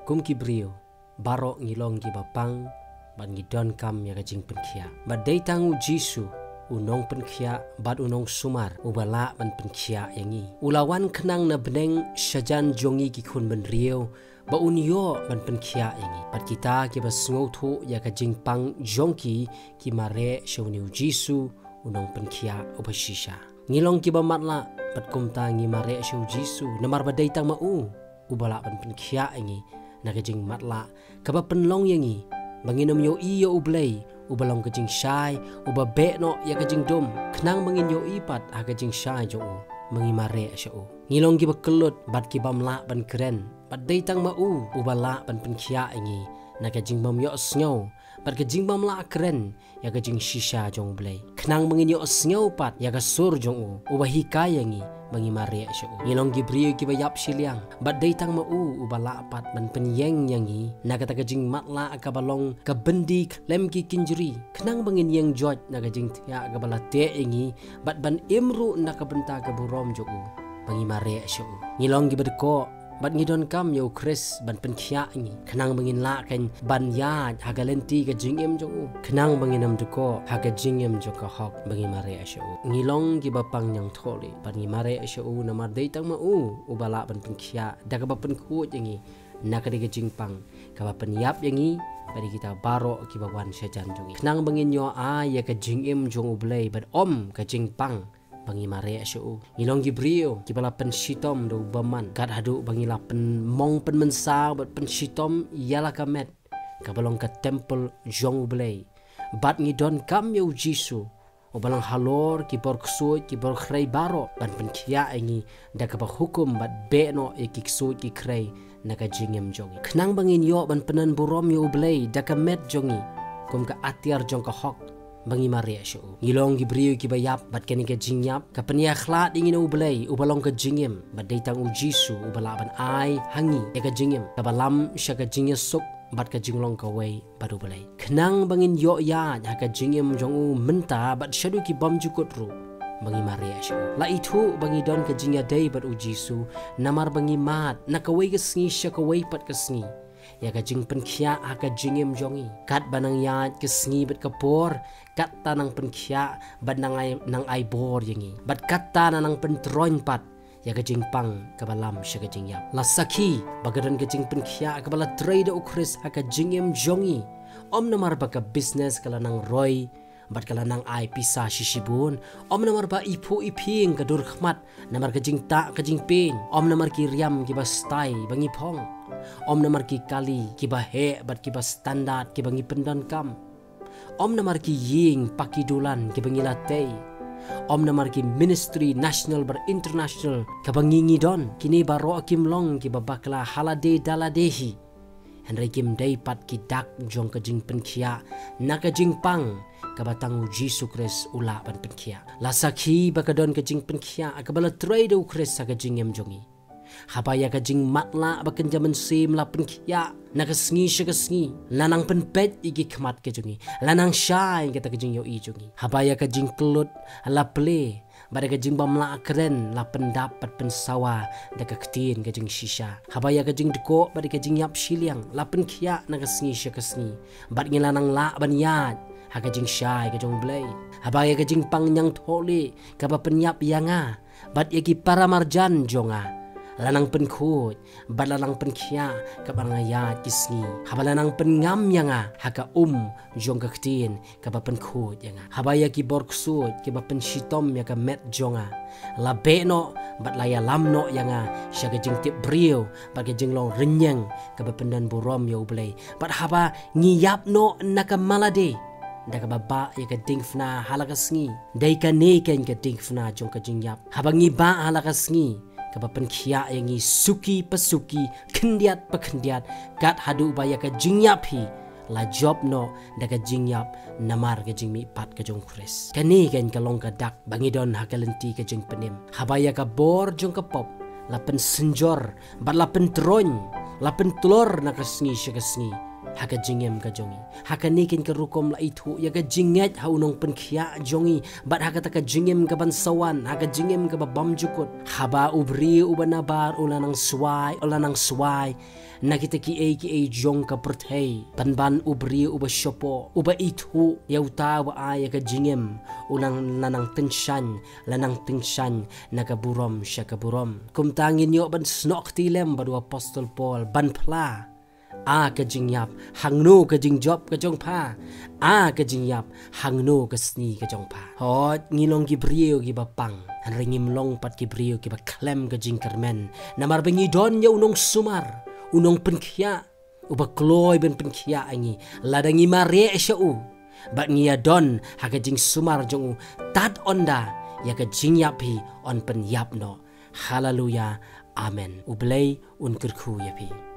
kum ki brio barok ngilong ki bapang ban ngidon kam ya kajing penkhia ba deitangu Jisu unong penkhia bad unong sumar ubala ban penkhia yangi ulawan kenang na beneng syajan jongi ki kun ben rio ba unyo ban penkhia yangi pat kita ki ba sngau thu ya kajing pang jongki ki mare shoniu Jisu unong penkhia ubashisha ngilong ki ba matla pat kumta ngi mare shau Jisu namar ba deitang mau ubala ban penkhia yangi na kajing matla kaba penlong yangi banginom yo iyo ublay ubalong kajing syai uba bekno ya kajing dom kenang bangin yo ipat ha kajing syai jo mangimare syau ngilong ki bakelut bat ki bamla ban keren bat deitang mau ubala ban penkhia ingi na kajing bam yo snyo bat kajing bamla keren ya kajing shisha jong blay kenang bangin yo snyo pat ya kasur jong uba hikaya ngi mangimare syau ngilong ki brio ki bayap siliang bat deitang mau ubala pat ban penyeng yangi na kata kajing matla akabalong kabendi lem ki kinjuri kenang bangin yang joj na kajing tia akabala te ingi bat ban imru na kabenta kaburom jo mangimare syau ngilong ki bedko bat ngidon kam yo Chris ban penkhia ngi kenang bangin la kan ban ya hagalenti ka jingem jo kenang banginam deko haga jingem jo ka hok bangimare asyo ngilong ki bapang nyang tholi ban ngimare asyo namar deitang mau ubala ban penkhia daga bapen ku yangi nakade ka jingpang ka bapen yap yangi bari kita baro ki bawan syajan jongi kenang bangin yo ya ka jingem jong ublay bat om ka jingpang bangimare asyo ngilong ki brio ki bala pen shitom do baman kat hadu bangila pen mong pen mensa bat pen shitom yala kamet ka balong ka temple jong ublay bat ngidon kam yo Jisu obalang halor ki bor ksoi ki bor khrei baro ban penkhia ingi da ka ba hukum bat beno ki ksoi ki khrei naka jingem jongi kenang bangin yo ban penan burom yo ublay da ka met jongi kum ka atiar jong ka hok bangimare asyo ngilong ki brio ki bayap bat kani ka jingyap ka penia khlat ingin ublay ubalong ka jingem bat deitang Jisu ubala ban ai hangi e ka jingem ka balam sya ka jingya suk bat ka jinglong ka wei baru balai kenang bangin yo ya ka jingem jong menta bat syadu ki bam jukut ru bangimare asyo la itu bangi don ka jingya dei bat Jisu namar bangi mat na ka wei ka sngi sya ka wei pat ka sngi ya ka jing penkhia ka jingem jongi kat banang ya ke sngi bet kapor kat tanang penkhia bat nang ai bor yangi bat kat tanang pentroin pat ya ka jing pang ka balam sya ka jing yap la sakhi bagadan ka jing penkhia ka bala trade ukris ka jingem jongi om namar ba ka business kala nang roy bat kala nang ai pisa shishibun om namar ba ipu iping ka dur khmat namar ka jing ta ka jing pin om namar ki riam ki ba stai bangi phong om namar ki kali ki ba he bat ki ba standard ki bangi pendan kam om namar ki ying pakidulan ki bangi latei om namar ki ministry national bar international ka bangi ngidon kini baro kim long ki ba bakla halade daladehi henry kim dei pat ki dak jong ka jing penkhia na ka jing pang kabatang Jisu Kris ula ban penkhia la sakhi bakadon ka jing penkhia akabala trade ukris sa ka jingem jongi habaya ka jing matla bakan jaman sim la penkhia na ka sngi sya ka sngi lanang penpet igi khmat ke jongi lanang syai ka ta ka jing yo i jongi habaya ka jing kelut la ple bada ka jing bamla keren la pendapat pensawa da ka ktin ka jing shisha habaya ka jing deko bada ka jing yap shiliang la penkhia na ka sngi sya ka sngi bad ngilanang la ban yat haga jing syai ka jong blay habaya ka jing pang nyang tholi ka ba penyap yanga bat yaki para marjan jonga lanang penkut bat lanang penkhia ka bangaya kisngi habalanang pengam yanga haga jong ka ktin ka ba penkut yanga habaya ki borksut ki ba penshitom ya ka met jonga la beno bat laya lamno yanga syaga jing tip brio bat ka jing long renyang ka ba pendan burom yo blay bat haba ngiyapno naka malade daga baba ya ka dingfna halaka sngi dai ka ne ken ka dingfna jong ka jingyap habangi ba halaka sngi ka ba penkhia yangi suki pasuki kendiat pakendiat kat hadu ba ya ka jingyap hi la job no daga jingyap namar ka jingmi pat ka jong Kris kani ken ka long ka dak bangidon hakalenti ka jing penim habaya ka bor jong ka pop la pen senjor bat la pen tron la pen telur na ka sngi sya ka sngi haka jingem ka jongi haka nikin ka rukom la itu ya ka jinget ha unong penkhia jongi bat haka taka jingem ka bansawan haka jingem ka babam jukut haba ubri ubanabar ulanang swai nakita ki a jong ka perthei banban ubri uba shopo uba itu yauta wa aya ka jingem ulang lanang tenshan nakaburom syakaburom kumtangin yo ban snok tilem badu apostol Paul ban pla ka jingyap hangno ka jingjop ka jongpa ka jingyap hangno ka sni ka jongpa hot ngilong gibriyo gi bapang ringim long pat gibriyo gi baklem ka jingkermen namar bengi don yo unong sumar unong penkhia uba kloy ben penkhia angi ladangi mare syau bat ngia don haka jing sumar jong tat onda ya ka jingyapi on pen yapno haleluya amen ublay un kurku yapi